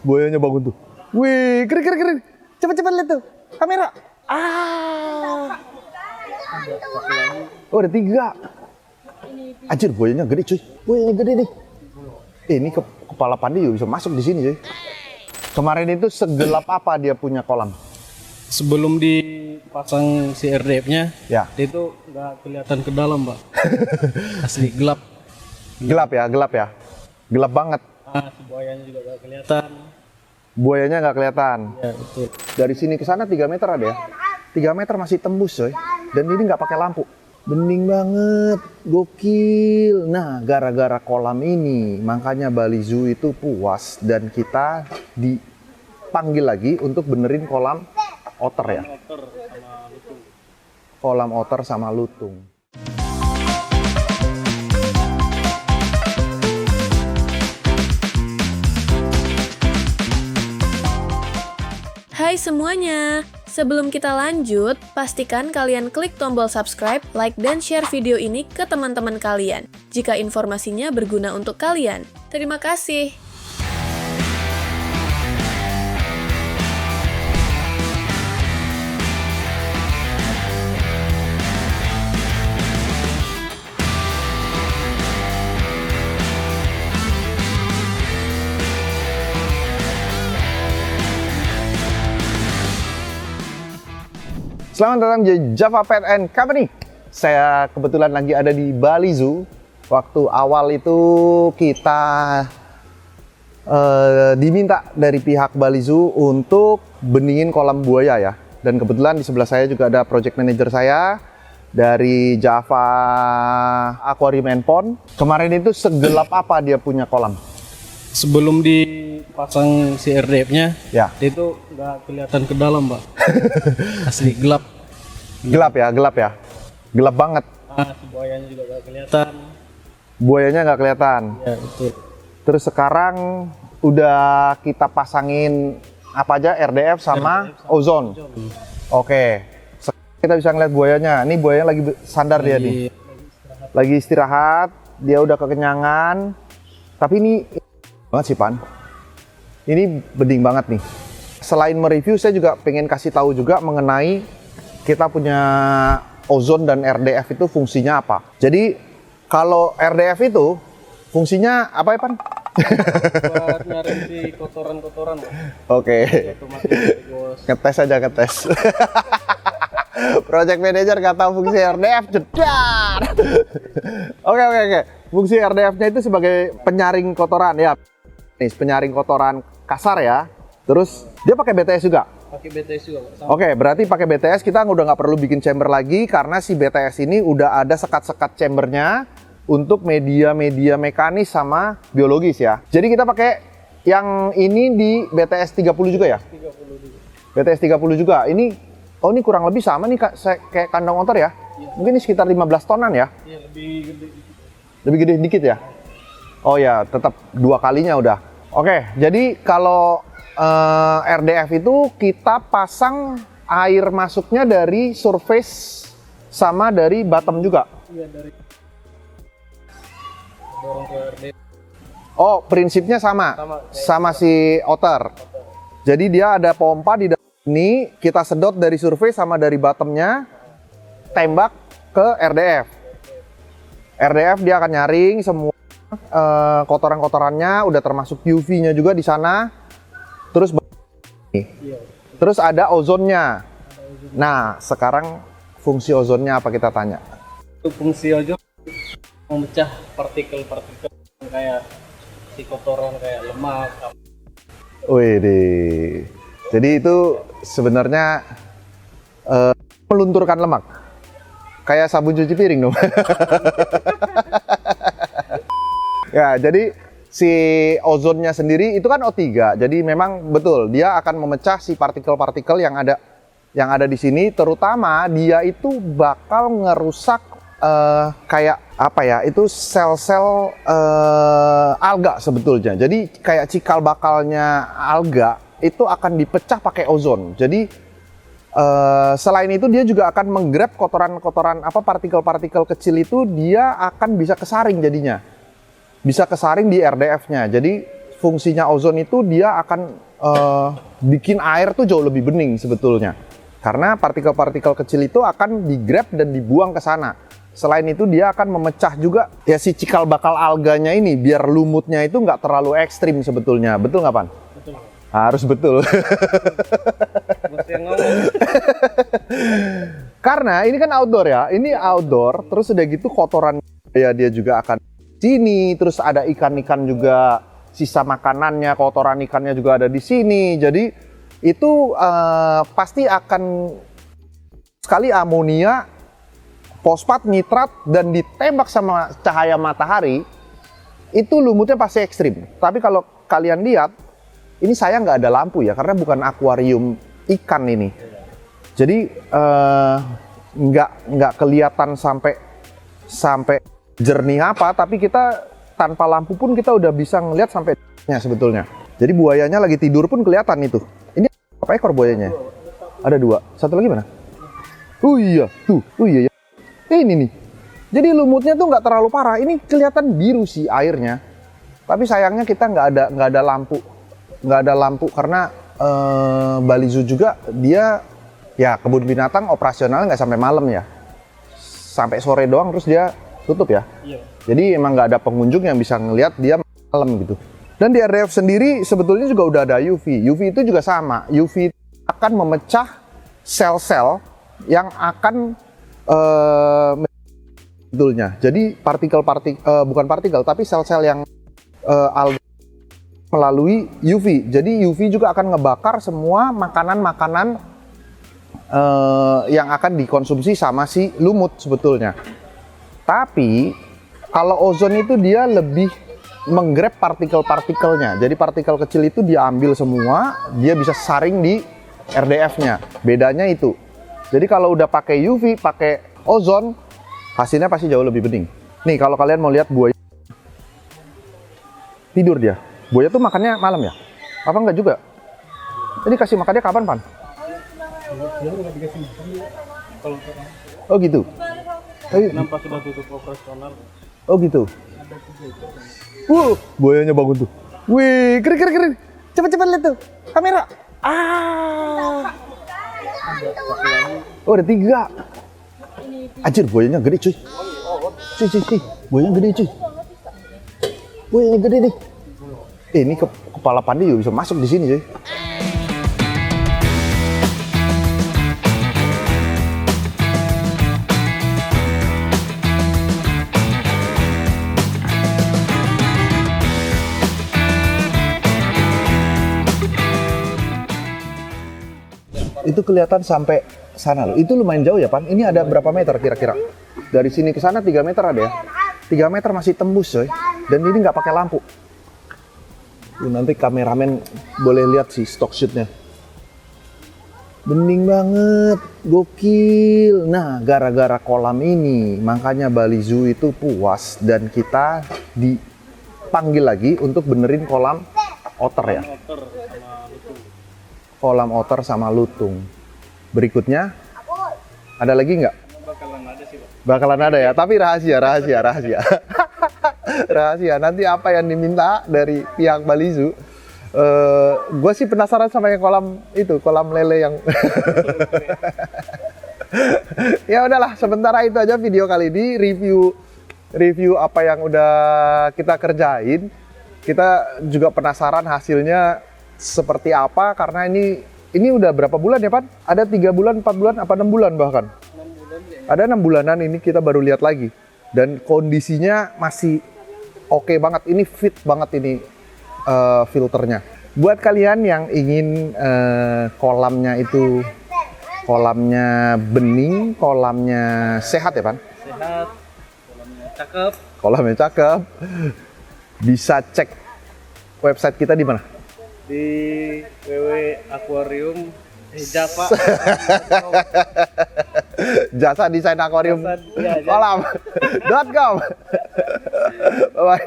Buayanya bangun tuh. Wih, keren. Cepet lihat tuh. Kamera. Oh, ada 3. Anjir, buayanya gede cuy. Buayanya gede nih. Ini kepala pandi juga bisa masuk di sini cuy. Kemarin itu segelap apa dia punya kolam? Sebelum dipasang si RDF-nya, Ya. itu nggak kelihatan ke dalam, Pak. Asli gelap. Gelap ya. Gelap banget. Si buayanya juga nggak kelihatan. Buayanya nggak kelihatan. Ya, betul. Dari sini ke sana 3 meter ada ya? 3 meter masih tembus coy. Dan ini nggak pakai lampu. Bening banget, gokil. Nah, gara-gara kolam ini, makanya Bali Zoo itu puas dan kita dipanggil lagi untuk benerin kolam otter ya. Kolam otter sama lutung. Hai semuanya! Sebelum kita lanjut, pastikan kalian klik tombol subscribe, like, dan share video ini ke teman-teman kalian jika informasinya berguna untuk kalian. Terima kasih! Selamat datang di Java Pet and Company. Saya kebetulan lagi ada di Bali Zoo. Waktu awal itu kita diminta dari pihak Bali Zoo untuk beningin kolam buaya ya. Dan kebetulan di sebelah saya juga ada project manager saya dari Java Aquarium and Pond. Kemarin itu segelap apa dia punya kolam? Sebelum dipasang si RDF-nya, Ya. itu nggak kelihatan ke dalam, Pak. Asli gelap. Gelap ya. Gelap banget. Si buayanya juga nggak kelihatan. Buayanya nggak kelihatan. Ya, betul. Terus sekarang udah kita pasangin apa aja, RDF sama ozon. Oke. Sekarang kita bisa ngeliat buayanya. Ini buayanya lagi sandar dia nih. Lagi istirahat. Dia udah kekenyangan. Tapi ini banget sih Pan. Ini bening banget nih. Selain mereview, saya juga pengen kasih tahu juga mengenai kita punya ozon dan RDF itu fungsinya apa. Jadi kalau RDF itu fungsinya apa ya Pan? Buat nyari si kotoran-kotoran, Pak. Oke. Otomatis Ngetes aja ngetes. Project manager nggak tahu fungsi RDF, jedar. Oke. Fungsi RDF-nya itu sebagai penyaring kotoran ya. Nih, penyaring kotoran kasar ya. Terus dia pakai BTS juga. pakai BTS juga, Pak. Oke, berarti pakai BTS kita udah nggak perlu bikin chamber lagi karena si BTS ini udah ada sekat-sekat chambernya untuk media-media mekanis sama biologis ya. Jadi kita pakai yang ini di BTS 30 juga ya? 30 juga. BTS 30 juga. Ini kurang lebih sama nih kayak kandang otter ya? Iya. Mungkin ini sekitar 15 tonan ya? Iya, lebih gede. Lebih gede dikit ya? Oh ya, tetap 2 kalinya udah. Oke, jadi kalau RDF itu kita pasang air masuknya dari surface sama dari bottom juga. Iya, dari dorong ke RDF. Oh, prinsipnya sama si otter. Jadi dia ada pompa di dalam ini, kita sedot dari surface sama dari bottomnya, tembak ke RDF. RDF dia akan nyaring semua kotoran-kotorannya, udah termasuk UV-nya juga di sana. Iya. Terus ada ozonnya. Nah, sekarang fungsi ozonnya apa kita tanya? Itu fungsi ozon memecah partikel-partikel kayak si kotoran kayak lemak. Wih, jadi itu sebenarnya melunturkan lemak. Kayak sabun cuci piring dong. Ya, jadi si ozonnya sendiri itu kan O3. Jadi memang betul dia akan memecah si partikel-partikel yang ada di sini, terutama dia itu bakal ngerusak kayak apa ya? Itu sel-sel alga sebetulnya. Jadi kayak cikal bakalnya alga itu akan dipecah pakai ozon. Jadi selain itu dia juga akan menggrab kotoran-kotoran partikel-partikel kecil itu, dia akan bisa kesaring jadinya. Bisa kesaring di RDF-nya. Jadi fungsinya ozon itu dia akan bikin air tuh jauh lebih bening sebetulnya. Karena partikel-partikel kecil itu akan di-grab dan dibuang ke sana. Selain itu dia akan memecah juga ya si cikal bakal alganya ini biar lumutnya itu nggak terlalu ekstrim sebetulnya. Betul nggak, Pan? Betul. Harus betul. Bos yang ngomong. Karena ini kan outdoor ya. Ini outdoor, terus udah gitu kotoran ya dia juga akan sini, terus ada ikan-ikan juga sisa makanannya, kotoran ikannya juga ada di sini. Jadi itu pasti akan sekali amonia, fosfat, nitrat, dan ditembak sama cahaya matahari, itu lumutnya pasti ekstrim. Tapi kalau kalian lihat, ini saya nggak ada lampu ya, karena bukan akuarium ikan ini. Jadi nggak kelihatan sampai jernih apa, tapi kita tanpa lampu pun kita udah bisa ngelihat sampai sebetulnya. Jadi buayanya lagi tidur pun kelihatan itu. Ini apa ekor buayanya? Ada 2. Satu lagi mana? Oh iya, tuh. Oh iya. Ini nih. Jadi lumutnya tuh nggak terlalu parah. Ini kelihatan biru sih airnya. Tapi sayangnya kita nggak ada lampu. Nggak ada lampu karena Bali Zoo juga dia ya kebun binatang operasional nggak sampai malam ya. Sampai sore doang terus dia tutup ya. Iya. Jadi emang nggak ada pengunjung yang bisa ngelihat dia malam gitu. Dan di RDF sendiri sebetulnya juga udah ada UV. UV itu juga sama. UV akan memecah sel-sel yang akan sebetulnya. Jadi bukan partikel tapi sel-sel yang alga melalui UV. Jadi UV juga akan ngebakar semua makanan-makanan yang akan dikonsumsi sama si lumut sebetulnya. Tapi kalau ozon itu dia lebih menggrab partikel-partikelnya. Jadi partikel kecil itu diambil semua, dia bisa saring di RDF-nya. Bedanya itu. Jadi kalau udah pakai UV, pakai ozon, hasilnya pasti jauh lebih bening. Nih kalau kalian mau lihat buaya tidur dia. Buaya tuh makannya malam ya? Apa enggak juga? Ini kasih makannya kapan, Pan? Oh gitu. Kenapa sudah tutup operasional? Oh gitu. Buayanya bangun tuh. Wih, keren. Cepet lihat tuh. Kamera. Oh, ada 3. Anjir, buayanya gede, cuy. Cuy. Buayanya gede, cuy. Buayanya gede nih. Ini kepala pandi juga bisa masuk di sini, cuy. Itu kelihatan sampai sana loh. Itu lumayan jauh ya, Pan. Ini ada berapa meter kira-kira? Dari sini ke sana 3 meter ada ya? 3 meter masih tembus, coy. Dan ini nggak pakai lampu. Nanti kameramen boleh lihat sih stock shootnya. Bening banget, gokil. Nah, gara-gara kolam ini, makanya Bali Zoo itu puas dan kita dipanggil lagi untuk benerin kolam otter ya. Kolam otter sama lutung. Berikutnya ada lagi nggak? Bakalan ada sih, Pak. Bakalan ada ya, tapi rahasia. Rahasia. Nanti apa yang diminta dari pihak Bali Zoo? Gue sih penasaran sama yang kolam lele yang. Ya udahlah, sementara itu aja video kali ini, review apa yang udah kita kerjain. Kita juga penasaran hasilnya seperti apa, karena ini udah berapa bulan ya, Pan? Ada 3 bulan, 4 bulan, apa 6 bulan bahkan? 6 bulan ya. Ada 6 bulanan ini kita baru lihat lagi. Dan kondisinya masih oke banget. Ini fit banget ini filternya. Buat kalian yang ingin kolamnya bening, kolamnya sehat ya, Pan? Sehat, kolamnya cakep. Kolamnya cakep. Bisa cek website kita di mana? Di www.aquarium Java. Jasa Desain Akuarium Jasa, ya, kolam.com. Bye bye.